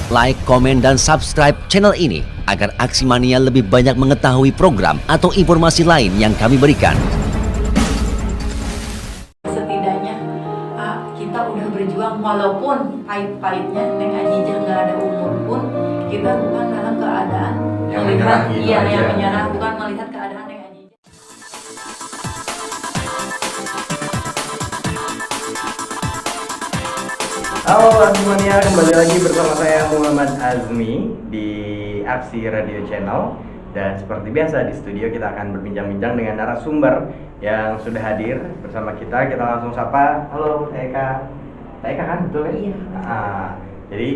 like, komen, dan subscribe channel ini agar Aksi Mania lebih banyak mengetahui program atau informasi lain yang kami berikan. Setidaknya kita udah berjuang walaupun pahit-pahitnya Neng Ajijah nggak ada umur pun kita bukan dalam keadaan yang melihat menyerah gitu yang aja. menyerah, bukan melihat keadaan Neng Ajijah. Halo Aksi Mania, kembali lagi bersama saya Muhammad Azmi di Aksi Radio Channel. Dan seperti biasa di studio kita akan berbincang-bincang dengan narasumber yang sudah hadir bersama kita. Kita langsung sapa. Halo Teh Eka. Teh Eka kan betul ya? Iya. Jadi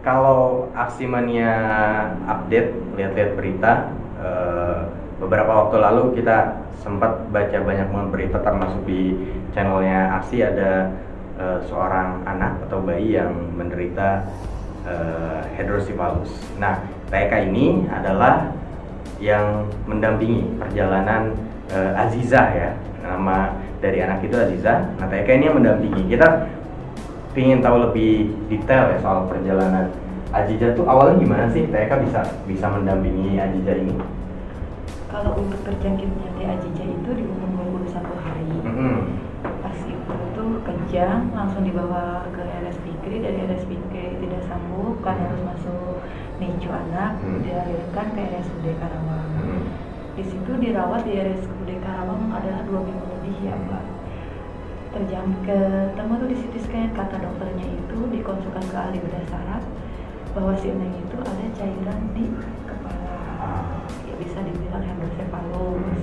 kalau Aksi Mania update, lihat-lihat berita, beberapa waktu lalu kita sempat baca banyak banget berita, termasuk di channelnya Aksi ada seorang anak atau bayi yang menderita hidrosipalus. Nah, TK ini adalah yang mendampingi perjalanan Azizah ya. Nama dari anak itu Azizah. Nah, TK ini yang mendampingi. Kita ingin tahu lebih detail ya soal perjalanan Azizah tuh awalnya gimana sih TK bisa mendampingi Azizah ini? Kalau untuk terjangkitnya di Ajijah itu di umur 21 hari. Pas itu tuh kejang, langsung dibawa ke RSPK. Dari RSPK tidak sanggup, kan harus masuk NICU anak, dilahirkan ke RSUD Karawang. Di situ dirawat di RSUD Karawang adalah 2 minggu lebih ya Pak. Ketemu tuh di CT scan, kata dokternya itu dikonsulkan ke ahli bedah saraf bahwa si Neng itu ada cairan di kepala, ya bisa dibilang hidrosipalus.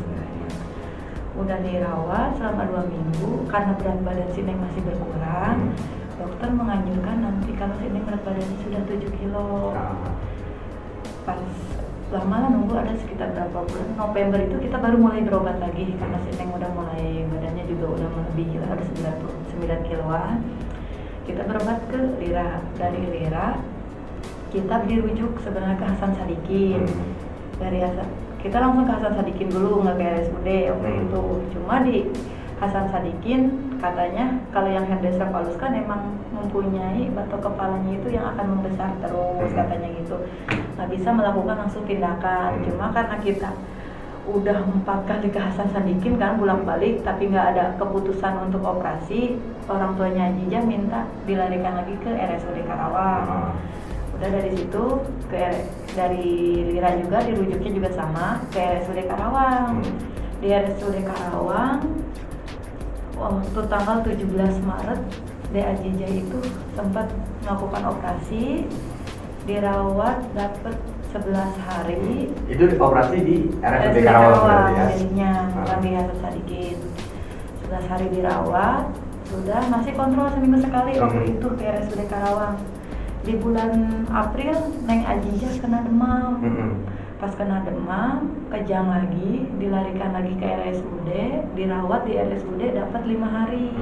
Udah dirawat selama 2 minggu, karena berat badan si Neng masih berkurang, dokter menganjurkan nanti kalau si Neng berat badannya sudah 7 kilo. Pas lama lah nunggu, ada sekitar berapa bulan, November itu kita baru mulai berobat lagi karena si Neng udah mulai badannya juga udah melebihi lah, ada 9 kiloan. Kita berobat ke Lira, dari Lira kita dirujuk sebenarnya ke Hasan Sadikin. Dari Hasan kita langsung ke Hasan Sadikin dulu, nggak ke RSUD waktu itu. Cuma di Hasan Sadikin katanya kalau yang hidrosipalus kan emang mempunyai batok kepalanya itu yang akan membesar terus, katanya gitu, nggak bisa melakukan langsung tindakan. Cuma karena kita udah 4 kali ke Hasan Sadikin kan bolak-balik tapi nggak ada keputusan untuk operasi, orang tuanya Ajijah minta dilarikan lagi ke RSUD Karawang. Udah dari situ dari Lira juga dirujuknya juga sama ke RSUD Karawang. Di RSUD Karawang waktu tanggal 17 Maret De Ajijah itu sempat melakukan operasi, dirawat dapat 11 hari. Itu operasi di RSUD Karawang berarti ya? Jadinya bukan di Hasan Sadikin. 11 hari dirawat, sudah masih kontrol seminggu sekali waktu itu ke RSUD Karawang. Di bulan April Neng Ajijah kena demam. Pas kena demam, kejang lagi, dilarikan lagi ke RSUD, dirawat di RSUD dapat 5 hari.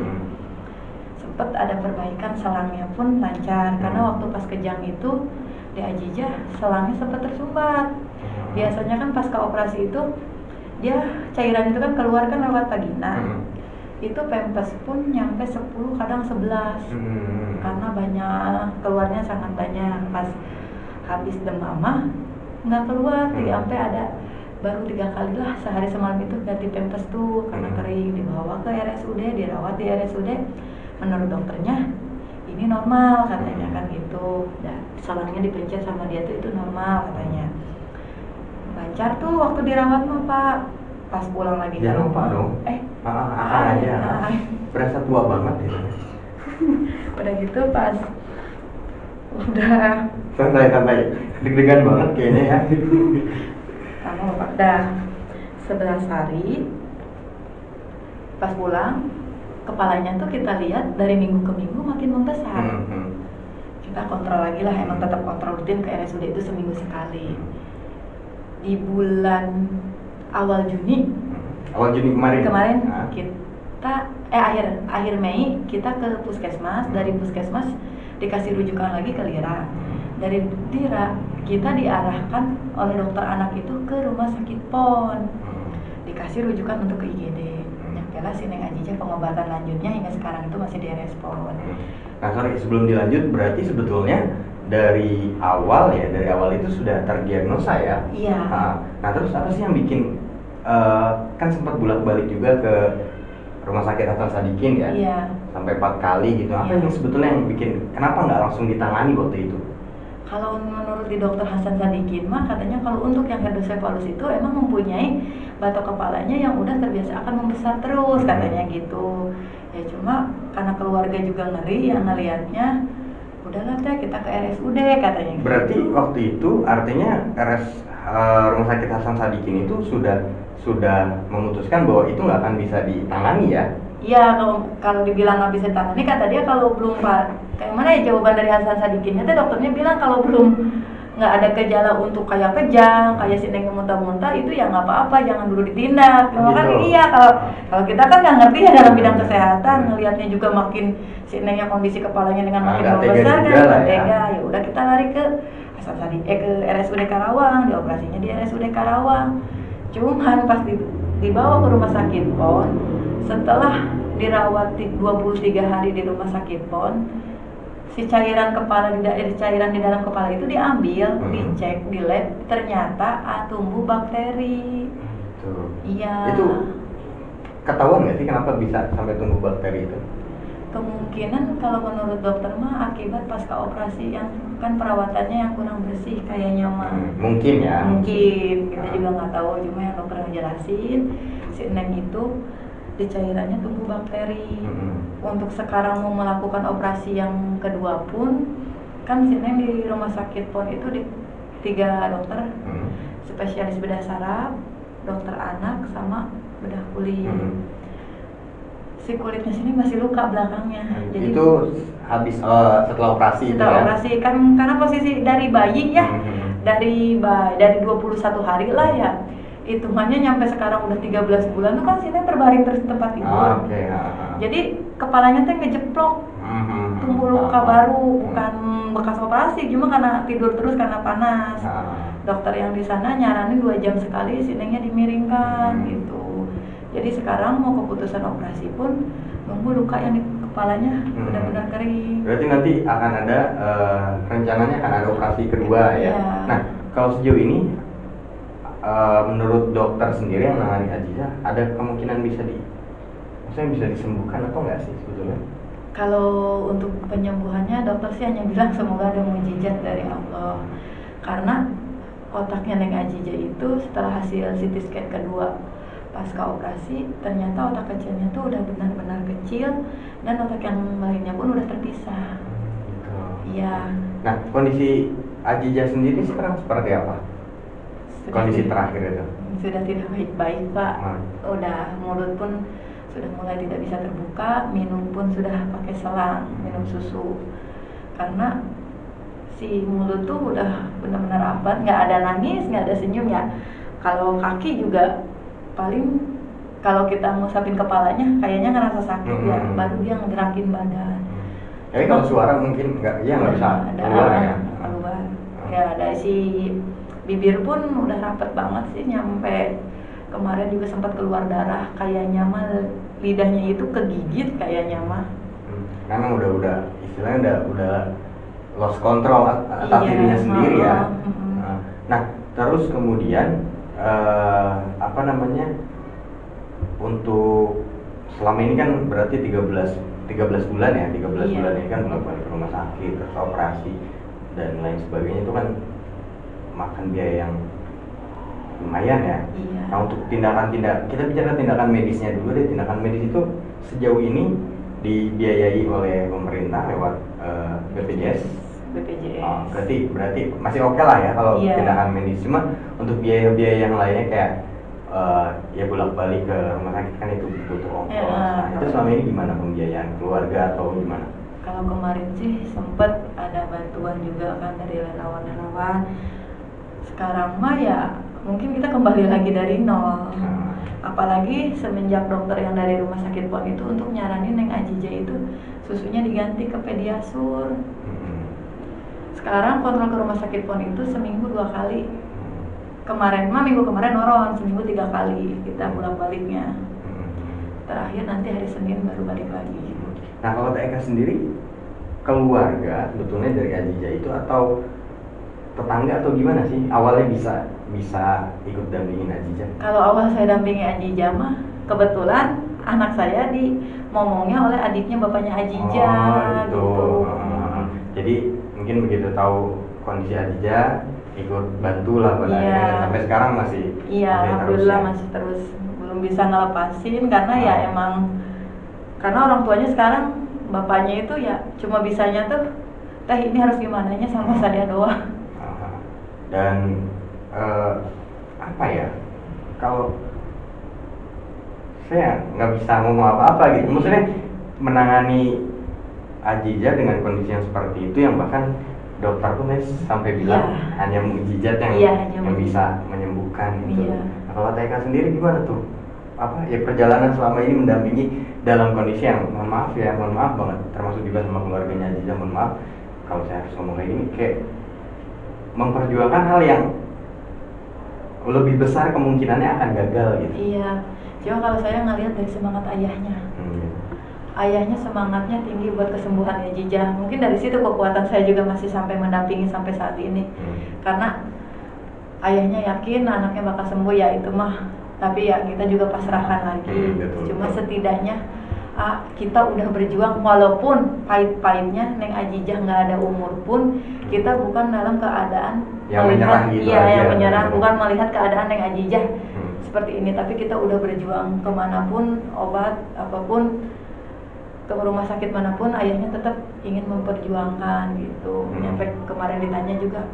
Sempet ada perbaikan, selangnya pun lancar karena waktu pas kejang itu di Ajijah selangnya sempat tersumbat. Biasanya kan pas ke operasi itu dia cairan itu kan keluar kan lewat vagina. Itu pempes pun nyampe 10 kadang 11 karena banyak, keluarnya sangat banyak. Pas habis demam nggak keluar, sampai ada baru 3 kali lah sehari semalam itu ganti pempes tuh karena kering, dibawa ke RSUD, dirawat di RSUD. Menurut dokternya ini normal katanya kan gitu, dan salangnya dipencet sama dia tuh itu normal katanya. Lancar tuh waktu dirawat mah Pak. Pas pulang lagi ke rumah dong. Aja. Berasa tua banget ya. Udah gitu pas udah santai deg-degan banget kayaknya ya. sama Pak, udah 11 hari pas pulang kepalanya tuh kita lihat dari minggu ke minggu makin membesar. Kita kontrol lagi lah, emang tetap kontrol rutin ke RSUD itu seminggu sekali. Di bulan awal Juni kemarin kita akhir Mei kita ke puskesmas. Dari puskesmas dikasih rujukan lagi ke Lira. Dari Lira kita diarahkan oleh dokter anak itu ke rumah sakit PON, dikasih rujukan untuk ke IGD. Nyampelah si Neng Ajijah pengobatan lanjutnya hingga sekarang itu masih di RS PON. Nah sorry, sebelum dilanjut berarti sebetulnya dari awal ya, dari awal itu sudah terdiagnosa ya. Iya. Nah terus apa sih yang bikin kan sempat bolak-balik juga ke Rumah Sakit Hasan Sadikin ya? Iya. Sampai 4 kali gitu. Apa Iya. yang sebetulnya yang bikin kenapa nggak langsung ditangani waktu itu? Kalau menurut di dokter Hasan Sadikin mah katanya kalau untuk yang hidrosefalus itu emang mempunyai batok kepalanya yang udah terbiasa akan membesar terus katanya gitu. Ya cuma karena keluarga juga ngeri yang ngelihatnya, udahlah teh kita ke RSUD katanya. Berarti gitu. waktu itu artinya Rumah Sakit Hasan Sadikin itu sudah memutuskan bahwa itu nggak akan bisa ditangani ya? Iya, kalau dibilang nggak bisa ditangani, kata dia kalau belum kayak mana ya jawaban dari Hasan Sadikinnya tuh dokternya bilang kalau belum nggak ada gejala untuk kayak kejang, kayak sineng muntah-muntah itu ya nggak apa-apa, jangan dulu ditindak. Cuma kan Gitu. iya kalau kita kan nggak ngerti ya dalam bidang kesehatan, ngelihatnya juga makin sinengnya kondisi kepalanya dengan makin nggak tega membesar juga kan, lah nggak ya. tega. Ya udah kita lari ke ke RSUD Karawang, dioperasinya di RSUD Karawang. Cuman pas dibawa ke rumah sakit PON, setelah dirawat 23 hari di rumah sakit PON, si cairan di dalam kepala itu diambil, dicek di lab, ternyata tumbuh bakteri. Gitu. Iya. Itu ketahuan nggak sih kenapa bisa sampai tumbuh bakteri itu? Kemungkinan kalau menurut dokter mah akibat pasca operasi yang kan perawatannya yang kurang bersih kayaknya mah. Mungkin ya. Mungkin kita juga nggak tahu, cuma yang dokter ngejelasin si Neng itu di cairannya tumbuh bakteri. Untuk sekarang mau melakukan operasi yang kedua pun kan si Neng di rumah sakit PON itu di 3 dokter, spesialis bedah saraf, dokter anak, sama bedah kulit. Si kulitnya sini masih luka belakangnya. Jadi itu habis setelah operasi itu setelah ya? operasi kan karena posisi dari bayi ya, dari 21 hari lah ya, hitungannya nyampe sekarang udah 13 bulan tuh kan sini terbaring terus di tempat tidur. Jadi kepalanya tuh ngejeplok, tumbuh luka baru, bukan bekas operasi, cuma karena tidur terus karena panas. Dokter yang di sana nyaranin 2 jam sekali sinengnya dimiringkan gitu. Jadi sekarang mau keputusan operasi pun nunggu luka yang di kepalanya benar-benar kering. Berarti nanti akan ada rencananya akan ada operasi kedua ya. Iya. Nah kalau sejauh ini menurut dokter sendiri yang menangani Aziza ada kemungkinan maksudnya bisa disembuhkan atau enggak sih sebetulnya? Kalau untuk penyembuhannya dokter sih hanya bilang semoga ada mukjizat dari Allah. Karena otaknya Neng Aziza itu setelah hasil CT scan kedua pasca operasi ternyata otak kecilnya tuh udah benar-benar kecil dan otak yang lainnya pun udah terpisah. Gitu. Iya. Nah kondisi Aziza sendiri sekarang seperti apa? Kondisi terakhir itu? Sudah tidak baik-baik Pak. Udah mulut pun sudah mulai tidak bisa terbuka, minum pun sudah pakai selang, minum susu. Karena si mulut tuh udah benar-benar abad, nggak ada nangis, nggak ada senyum ya. Kalau kaki juga paling kalau kita ngusapin kepalanya kayaknya ngerasa sakit ya, baru dia ngegerakin badan. Jadi kalau suara mungkin nggak bisa keluar ya? Keluar. Ya dari si bibir pun udah rapet banget sih, nyampe kemarin juga sempat keluar darah, kayaknya mah lidahnya itu kegigit kayaknya mah. Karena udah istilahnya udah lost control atas dirinya sendiri ya. Nah terus kemudian untuk selama ini kan berarti 13 bulan ya, 13 bulan ini kan bolak-balik ke rumah sakit, terus operasi dan lain sebagainya, itu kan makan biaya yang lumayan ya. Nah untuk kita bicara tindakan medisnya dulu deh. Tindakan medis itu sejauh ini dibiayai oleh pemerintah lewat BPJS. Berarti masih oke lah ya kalau tindakan medis. Cuma untuk biaya-biaya yang lainnya kayak ya bolak-balik ke rumah sakit kan itu butuh ongkos. Nah, itu selama ini gimana pembiayaan keluarga atau gimana? Kalau kemarin sih sempet ada bantuan juga kan dari relawan-relawan. Sekarang mah ya mungkin kita kembali lagi dari nol. Apalagi semenjak dokter yang dari rumah sakit PON itu untuk nyaranin Neng Aziza itu susunya diganti ke Pediasur. Sekarang kontrol ke rumah sakit PON itu seminggu 2 kali. Minggu kemarin noron, seminggu 3 kali kita bolak-baliknya. Terakhir nanti hari Senin baru balik lagi. Nah kalau TK sendiri keluarga sebetulnya dari Aziza itu atau tetangga atau gimana sih awalnya bisa ikut dampingin Aziza? Kalau awal saya dampingi Aziza mah kebetulan anak saya momongnya oleh adiknya bapaknya Aziza gitu. Jadi mungkin begitu tahu kondisi Aziza ikut bantu lah pada akhirnya, dan sampai sekarang masih alhamdulillah terus, masih terus, belum bisa ngelepasin karena ya emang karena orang tuanya sekarang bapaknya itu ya cuma bisanya tuh teh ini harus gimananya sama saya doang. Dan apa ya, kalau saya nggak bisa ngomong apa-apa gitu, maksudnya menangani Aziza dengan kondisi yang seperti itu yang bahkan dokter pun sampai bilang hanya mukjizat yang bisa menyembuhkan gitu. Nah, kalau TK sendiri gimana tuh? Apa ya perjalanan selama ini mendampingi dalam kondisi yang mohon maaf banget, termasuk juga sama keluarganya Aziza, mohon maaf kalau saya harus ngomong kayak gini, kayak memperjuangkan hal yang lebih besar kemungkinannya akan gagal gitu. Iya, cuma kalau saya ngelihat dari semangat ayahnya. Ayahnya semangatnya tinggi buat kesembuhan Aziza. Mungkin dari situ kekuatan saya juga masih sampai mendampingi sampai saat ini. Karena ayahnya yakin anaknya bakal sembuh ya itu mah. Tapi ya kita juga pasrahkan lagi. Cuma setidaknya kita udah berjuang walaupun pahit-pahitnya Neng Aziza nggak ada umur pun kita bukan dalam keadaan yang melihat, menyerah gitu yang menyerah, bukan melihat keadaan Neng Aziza seperti ini. Tapi kita udah berjuang kemanapun, obat apapun, ke rumah sakit manapun, ayahnya tetap ingin memperjuangkan gitu. Sampai kemarin ditanya juga,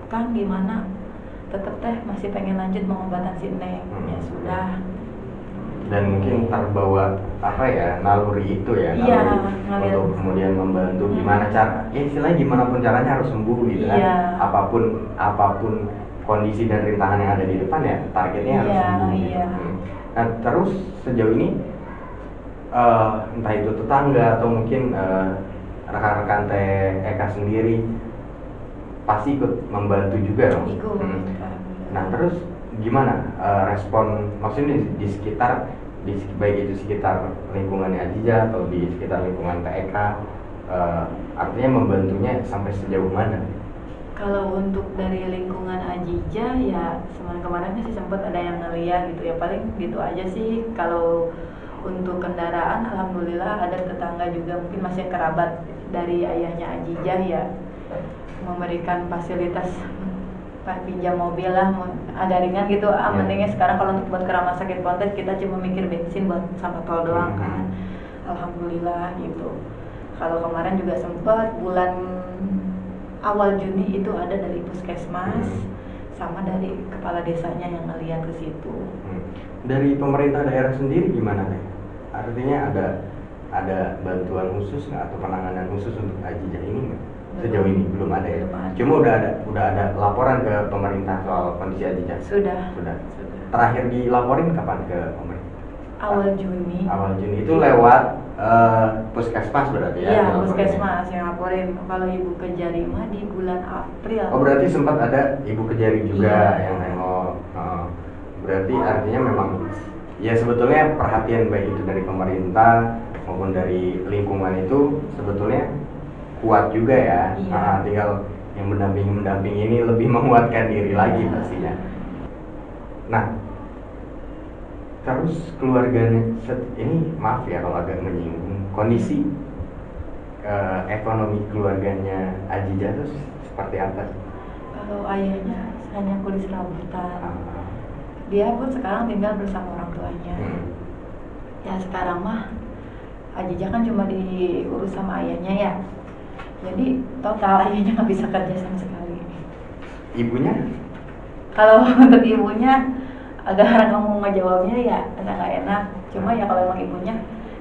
Kang gimana? Tetap teh masih pengen lanjut pengobatan si Neng. Ya sudah. Dan mungkin terbawa apa ya, naluri itu ya, naluri untuk kemudian membantu gimana cara, ya istilahnya gimana pun caranya harus sembuh gitu kan. Apapun kondisi dan rintangan yang ada di depan ya targetnya harus sembuh gitu. Nah terus sejauh ini entah itu tetangga atau mungkin rekan-rekan Teh Eka sendiri pasti ikut membantu juga dong. Nah terus gimana respon, maksudnya di sekitar baik itu sekitar lingkungannya Aziza atau di sekitar lingkungan Teh Eka, artinya membantunya sampai sejauh mana? Kalau untuk dari lingkungan Aziza ya kemarin sih sempat ada yang ngeliat gitu ya, paling gitu aja sih. Kalau untuk kendaraan alhamdulillah ada tetangga juga mungkin masih kerabat dari ayahnya Aziza ya memberikan fasilitas pinjam mobil lah agak ringan gitu. Pentingnya sekarang kalau untuk buat ke rumah sakit Pontianak kita cuma mikir bensin buat sama tol doang kan. Alhamdulillah gitu. Kalau kemarin juga sempat bulan awal Juni itu ada dari puskesmas sama dari kepala desanya yang ngeliat ke situ. Dari pemerintah daerah sendiri gimana Teh? Artinya ada bantuan khusus nggak atau penanganan khusus untuk Aziza ini nggak? Sejauh ini belum ada ya. Cuma udah ada laporan ke pemerintah soal kondisi Aziza. Sudah. Terakhir dilaporin kapan ke pemerintah? Awal Juni. Itu lewat puskesmas berarti ya? Iya, puskesmas yang laporin. Kalau Ibu Kejari mah di bulan April. Oh berarti sempat ada Ibu Kejari juga yang nengok. Berarti artinya memang ya sebetulnya perhatian baik itu dari pemerintah maupun dari lingkungan itu sebetulnya kuat juga ya. Tinggal yang mendampingi ini lebih menguatkan diri lagi pastinya. Nah terus keluarganya ini, maaf ya kalau agak menyinggung, kondisi ekonomi keluarganya Aziza itu seperti apa? Kalau ayahnya hanya kulit serabutan, dia pun sekarang tinggal bersama orang tuanya. Ya sekarang mah Aziza kan cuma diurus sama ayahnya ya, jadi total ayahnya nggak bisa kerja sama sekali. Ibunya? Kalau untuk ibunya agak kamu ngejawabnya ya agak nggak enak. Cuma ya kalau emang ibunya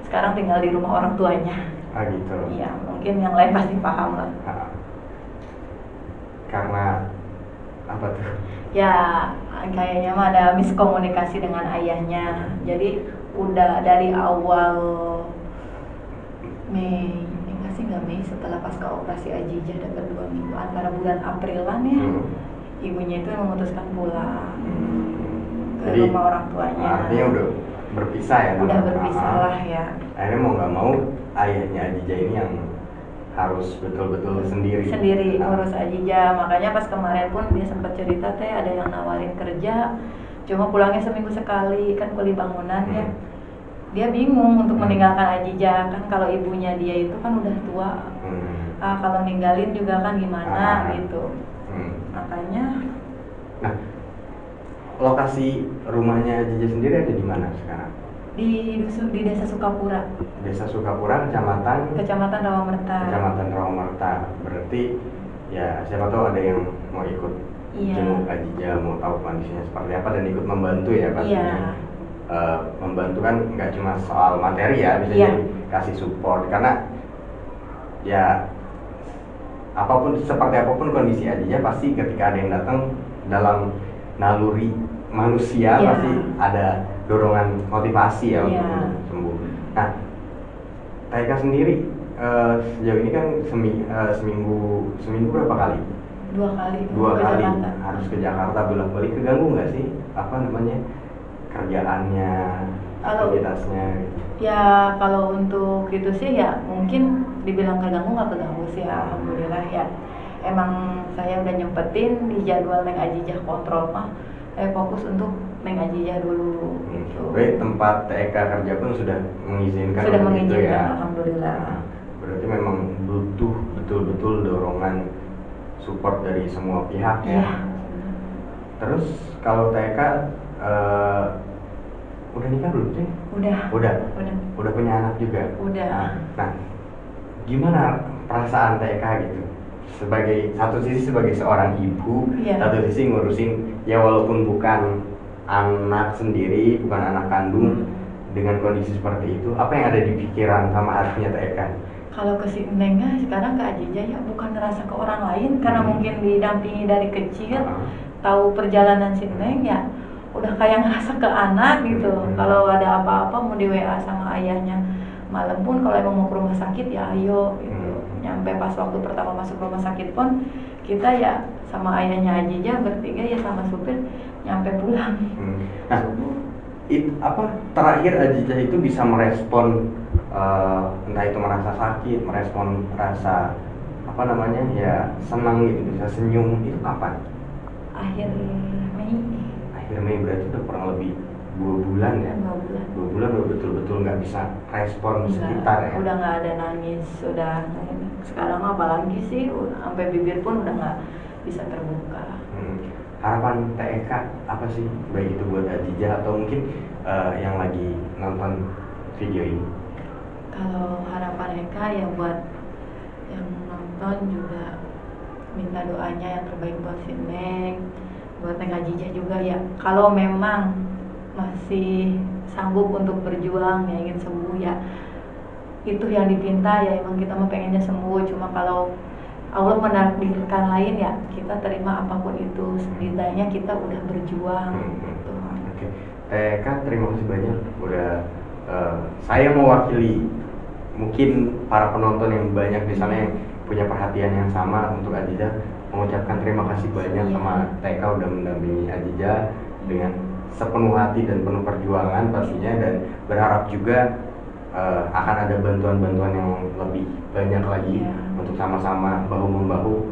sekarang tinggal di rumah orang tuanya. Gitu. Iya, mungkin yang lain pasti paham lah. Karena apa tuh? Ya kayaknya mah ada miskomunikasi dengan ayahnya. Jadi udah dari awal Mei setelah pasca operasi Aziza dapat 2 minggu, antara bulan Aprilan ya, ibunya itu memutuskan pulang ke rumah orang tuanya. Artinya udah berpisah ya? Udah berpisah lah ya. Akhirnya mau nggak mau ayahnya Aziza ini yang harus betul-betul sendiri ngurus Ajija. Makanya pas kemarin pun dia sempat cerita teh ada yang nawarin kerja, cuma pulangnya seminggu sekali, kan kuli bangunan ya. Dia bingung untuk meninggalkan Ajija, kan kalau ibunya dia itu kan udah tua. Kalau ninggalin juga kan gimana gitu. Makanya. Nah, lokasi rumahnya Ajija sendiri ada di mana sekarang? Di Desa Sukapura. Desa Sukapura, Kecamatan Rawamerta. Kecamatan Rawamerta. Berarti ya siapa tahu ada yang mau ikut jenguk Ajija, mau tahu kondisinya seperti apa dan ikut membantu ya pastinya. Membantu kan nggak cuma soal materi ya, bisa jadi kasih support karena ya seperti apapun kondisi Ajija pasti ketika ada yang datang dalam naluri manusia pasti ada dorongan motivasi ya untuk sembuh. Nah, Taeka sendiri sejauh ini kan seminggu berapa kali? 2 kali. 2 kali harus ke Jakarta bolak-balik. Keganggu nggak sih kerjaannya, aktivitasnya? Ya kalau untuk itu sih ya mungkin dibilang keganggu nggak keganggu sih, alhamdulillah ya. Emang saya udah nyempetin di jadwal Neng Ajijah kontrol mah. Saya fokus untuk Neng Ajijah dulu. Gitu. Baik, tempat TK kerja pun sudah mengizinkan. Sudah mengizinkan, ya. alhamdulillah. Berarti memang butuh betul-betul dorongan support dari semua pihak ya. Terus kalau TK udah nikah belum sih? Udah punya anak juga. Udah. Nah, gimana perasaan TK gitu? Satu sisi sebagai seorang ibu, satu sisi ngurusin ya walaupun bukan anak sendiri, bukan anak kandung, dengan kondisi seperti itu, apa yang ada di pikiran sama hatinya TK? Kalau ke si Nengnya sekarang ke Ajijah ya bukan ngerasa ke orang lain karena mungkin didampingi dari kecil, tahu perjalanan si Neng ya udah kayak ngerasa ke anak gitu. Kalau ada apa-apa mau di WA sama ayahnya malam pun kalau emang mau ke rumah sakit ya ayo gitu. Nyampe pas waktu pertama masuk rumah sakit pun kita ya sama ayahnya Ajijah bertiga ya sama supir nyampe pulang. Nah, terakhir Ajijah itu bisa merespon entah itu merasa sakit, merespon rasa senang gitu, bisa senyum, itu kapan? Akhir Mei berarti udah kurang lebih 2 bulan ya? 2 bulan udah betul-betul nggak bisa respon sekitar ya? Udah nggak ada nangis, sekarang apalagi sih, sampai bibir pun udah nggak bisa terbuka. Harapan TK apa sih? Baik itu buat Ajijah atau mungkin yang lagi nonton video ini? Kalau harapan Eka ya buat yang nonton juga minta doanya yang terbaik buat si Neng, buat Neng Ajijah juga ya. Kalau memang masih sanggup untuk berjuang ya ingin sembuh ya itu yang dipinta ya, emang kita mah pengennya sembuh. Cuma kalau Allah menakdirkan lain ya kita terima apapun itu, setidaknya kita udah berjuang gitu. Oke. Kak, terima kasih banyak udah saya mewakili mungkin para penonton yang banyak di sana yang punya perhatian yang sama untuk Ajijah, mengucapkan terima kasih banyak sama TK udah mendampingi Ajijah dengan sepenuh hati dan penuh perjuangan pastinya, dan berharap juga akan ada bantuan-bantuan yang lebih banyak lagi untuk sama-sama bahu-membahu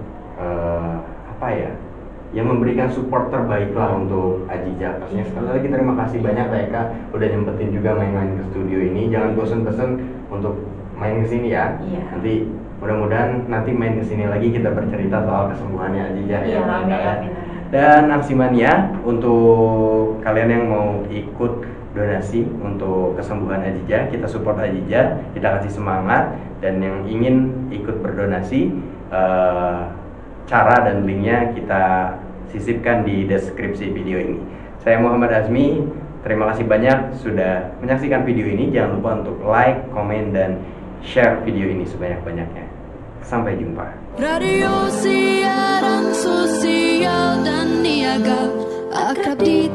yang memberikan support terbaik lah untuk Ajijah. Pastinya sekali lagi terima kasih banyak TK udah nyempetin juga main-main ke studio ini. Jangan bosan-bosan untuk main ke sini ya. Nanti mudah-mudahan nanti main ke sini lagi kita bercerita soal kesembuhannya Ajijah ya. Amin. Dan Aksimania, untuk kalian yang mau ikut donasi untuk kesembuhan Ajijah, kita support Ajijah, kita kasih semangat. Dan yang ingin ikut berdonasi, cara dan linknya kita sisipkan di deskripsi video ini. Saya Muhammad Azmi, terima kasih banyak sudah menyaksikan video ini. Jangan lupa untuk like, komen, dan share video ini sebanyak-banyaknya. Sampai jumpa. Radio siaran sosial dan niaga, akrab di